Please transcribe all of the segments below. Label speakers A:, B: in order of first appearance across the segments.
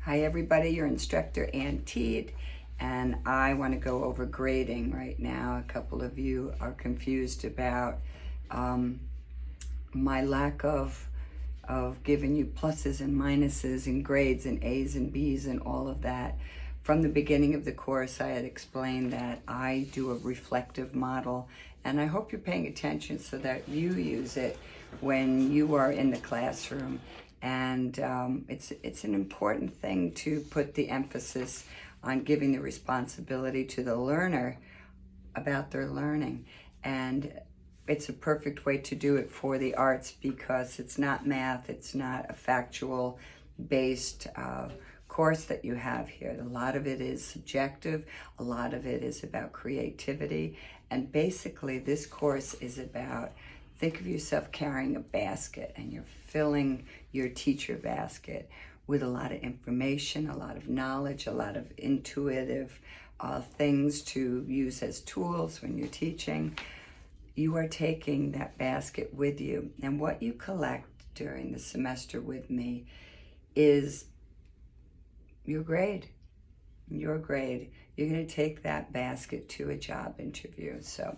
A: Hi everybody, your instructor Ann Teed, and I want to go over grading right now. A couple of you are confused about my lack of giving you pluses and minuses and grades and A's and B's and all of that. From the beginning of the course, I had explained that I do a reflective model, and I hope you're paying attention so that you use it when you are in the classroom. And it's an important thing to put the emphasis on giving the responsibility to the learner about their learning. And it's a perfect way to do it for the arts because it's not math, it's not a factual based course that you have here. A lot of it is subjective, a lot of it is about creativity, and basically this course is about, think of yourself carrying a basket and you're filling your teacher basket with a lot of information, a lot of knowledge, a lot of intuitive things to use as tools when you're teaching. You are taking that basket with you, and what you collect during the semester with me is your grade. Your grade. You're going to take that basket to a job interview. So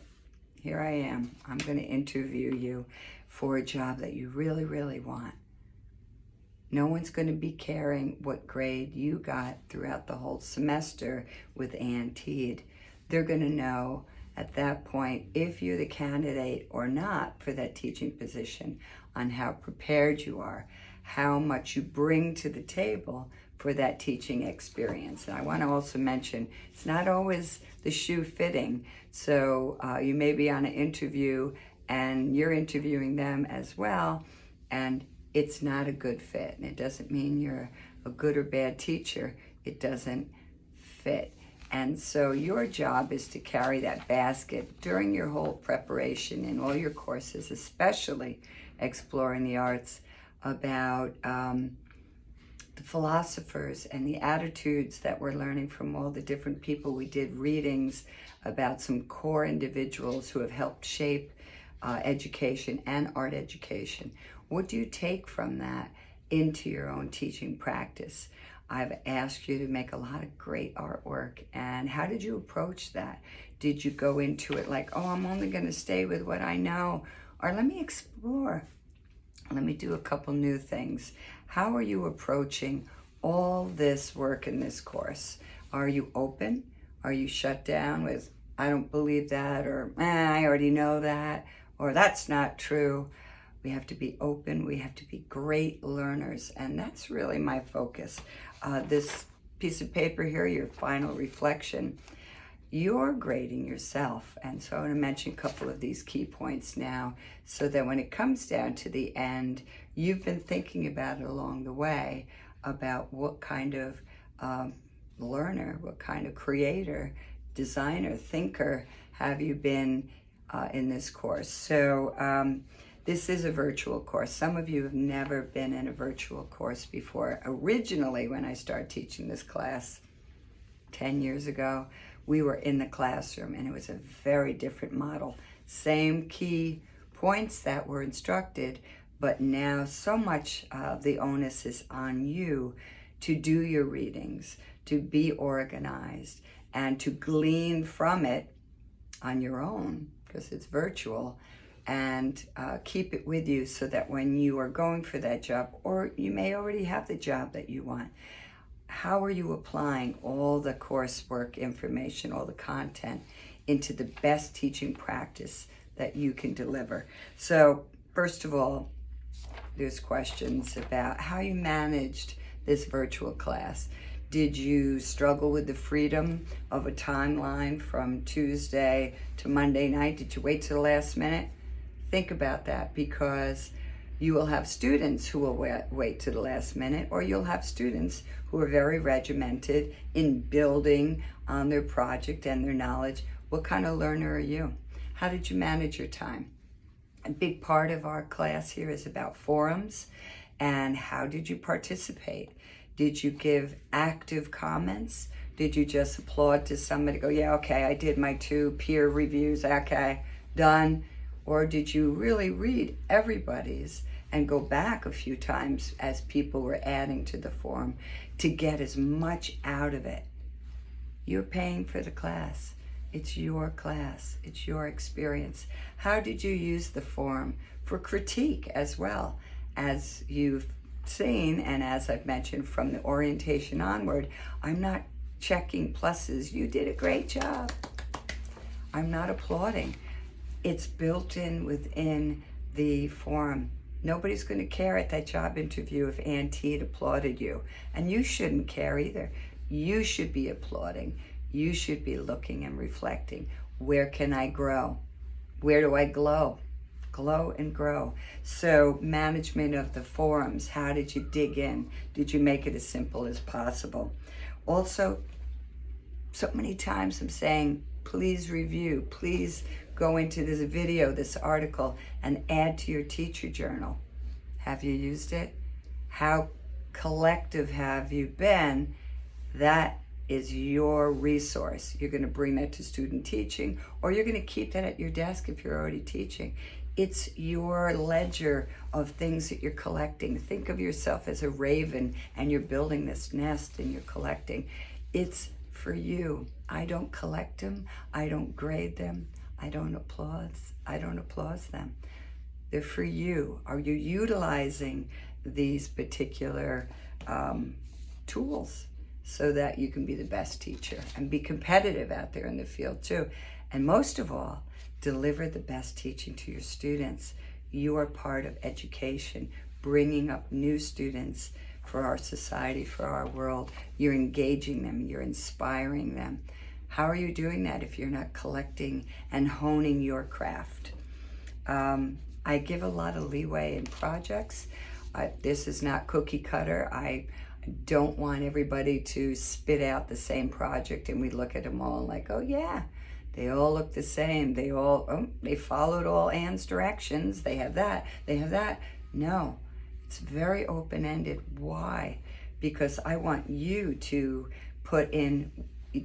A: here I am. I'm going to interview you for a job that you really, really want. No one's going to be caring what grade you got throughout the whole semester with Ann Teed. They're going to know at that point if you're the candidate or not for that teaching position on how prepared you are, how much you bring to the table for that teaching experience. And I want to also mention, it's not always the shoe fitting. So you may be on an interview and you're interviewing them as well, and it's not a good fit. And it doesn't mean you're a good or bad teacher. It doesn't fit. And so your job is to carry that basket during your whole preparation in all your courses, especially exploring the arts, about the philosophers and the attitudes that we're learning from all the different people. We did readings about some core individuals who have helped shape education and art education. What do you take from that into your own teaching practice? I've asked you to make a lot of great artwork, and how did you approach that? Did you go into it like, oh, I'm only going to stay with what I know, or let me explore? Let me do a couple new things. How are you approaching all this work in this course? Are you open? Are you shut down with, I don't believe that, or I already know that, or that's not true? We have to be open. We have to be great learners, and that's really my focus. This piece of paper here, your final reflection, you're grading yourself. And so I'm going to mention a couple of these key points now so that when it comes down to the end, you've been thinking about it along the way about what kind of learner, what kind of creator, designer, thinker have you been in this course. So this is a virtual course. Some of you have never been in a virtual course before. Originally, when I started teaching this class 10 years ago, we were in the classroom, and it was a very different model. Same key points that were instructed, but now so much of the onus is on you to do your readings, to be organized, and to glean from it on your own, because it's virtual, and keep it with you so that when you are going for that job, or you may already have the job that you want, how are you applying all the coursework information, all the content into the best teaching practice that you can deliver? So first of all, there's questions about how you managed this virtual class. Did you struggle with the freedom of a timeline from Tuesday to Monday night? Did you wait to the last minute? Think about that, because you will have students who will wait to the last minute, or you'll have students who are very regimented in building on their project and their knowledge. What kind of learner are you? How did you manage your time? A big part of our class here is about forums, and how did you participate? Did you give active comments? Did you just applaud to somebody, go, yeah, okay, I did my 2 peer reviews, okay, done? Or did you really read everybody's and go back a few times as people were adding to the forum to get as much out of it. You're paying for the class. It's your class. It's your experience. How did you use the forum for critique as well? As you've seen, and as I've mentioned from the orientation onward, I'm not checking pluses. You did a great job. I'm not applauding. It's built in within the forum. Nobody's going to care at that job interview if Ann T applauded you. And you shouldn't care either. You should be applauding. You should be looking and reflecting. Where can I grow? Where do I glow? Glow and grow. So management of the forums, how did you dig in? Did you make it as simple as possible? Also, so many times I'm saying, please review, please go into this video, this article, and add to your teacher journal. Have you used it? How collective have you been? That is your resource. You're going to bring that to student teaching, or you're going to keep that at your desk if you're already teaching. It's your ledger of things that you're collecting. Think of yourself as a raven, and you're building this nest and you're collecting. It's for you. I don't collect them. I don't grade them. I don't applaud them. They're for you. Are you utilizing these particular tools so that you can be the best teacher and be competitive out there in the field too? And most of all, deliver the best teaching to your students. You are part of education, bringing up new students for our society, for our world. You're engaging them, you're inspiring them. How are you doing that if you're not collecting and honing your craft? I give a lot of leeway in projects. This is not cookie cutter. I don't want everybody to spit out the same project and we look at them all like, oh yeah, they all look the same. They followed all Ann's directions. They have that, they have that. No, it's very open-ended. Why? Because I want you to put in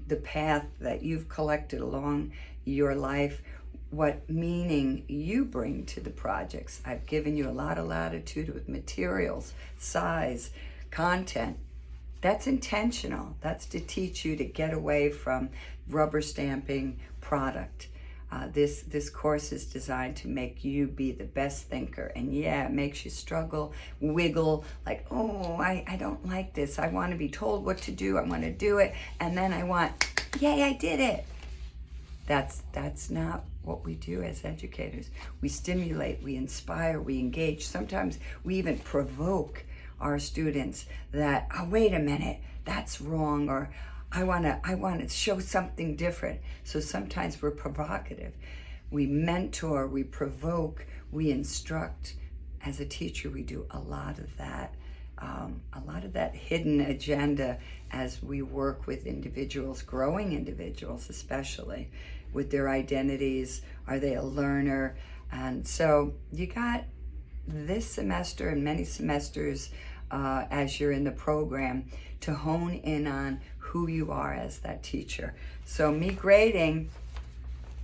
A: the path that you've collected along your life, what meaning you bring to the projects. I've given you a lot of latitude with materials, size, content. That's intentional. That's to teach you to get away from rubber stamping product. This course is designed to make you be the best thinker. And yeah, it makes you struggle, wiggle, like, oh, I don't like this. I want to be told what to do. I want to do it. And then I want, yay, I did it. That's not what we do as educators. We stimulate, we inspire, we engage. Sometimes we even provoke our students that, oh, wait a minute, that's wrong, or I want to show something different. So sometimes we're provocative. We mentor, we provoke, we instruct. As a teacher, we do a lot of that hidden agenda as we work with individuals, growing individuals especially, with their identities. Are they a learner? And so you got this semester and many semesters as you're in the program to hone in on who you are as that teacher. So me grading,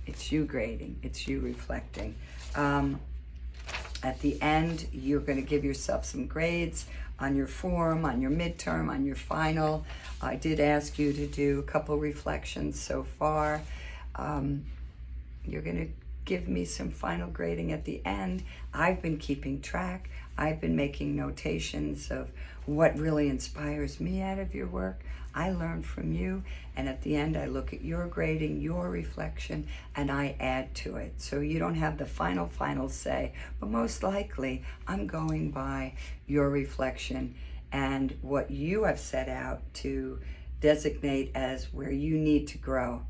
A: it's you grading, it's you reflecting. At the end, you're going to give yourself some grades on your forum, on your midterm, on your final. I did ask you to do a couple reflections so far. You're going to give me some final grading at the end. I've been keeping track. I've been making notations of what really inspires me out of your work. I learn from you, and at the end I look at your grading, your reflection, and I add to it. So you don't have the final say, but most likely I'm going by your reflection and what you have set out to designate as where you need to grow.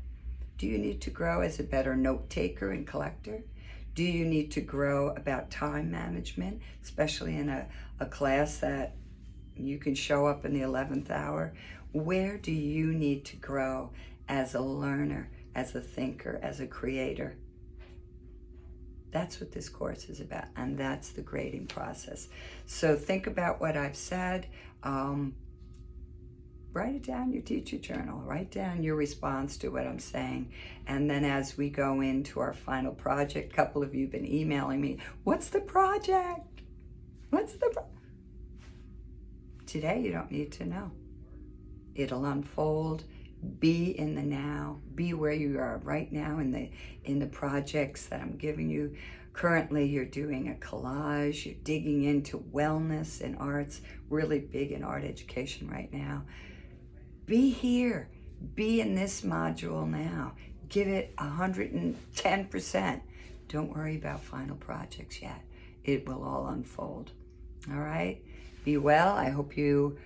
A: Do you need to grow as a better note taker and collector? Do you need to grow about time management, especially in a class that you can show up in the 11th hour? Where do you need to grow as a learner, as a thinker, as a creator? That's what this course is about, and that's the grading process. So think about what I've said. Write it down in your teacher journal. Write down your response to what I'm saying. And then as we go into our final project, a couple of you have been emailing me, what's the project? What's the problem? Today, you don't need to know. It'll unfold. Be in the now. Be where you are right now in the projects that I'm giving you. Currently, you're doing a collage. You're digging into wellness and arts. Really big in art education right now. Be here. Be in this module now. Give it 110%. Don't worry about final projects yet. It will all unfold. All right? Be well. I hope you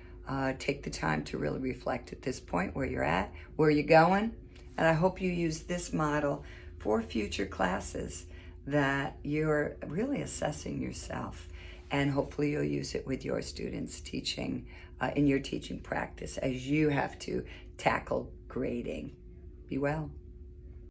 A: take the time to really reflect at this point where you're at, where you're going. And I hope you use this model for future classes that you're really assessing yourself. And hopefully you'll use it with your students teaching in your teaching practice as you have to tackle grading. Be well.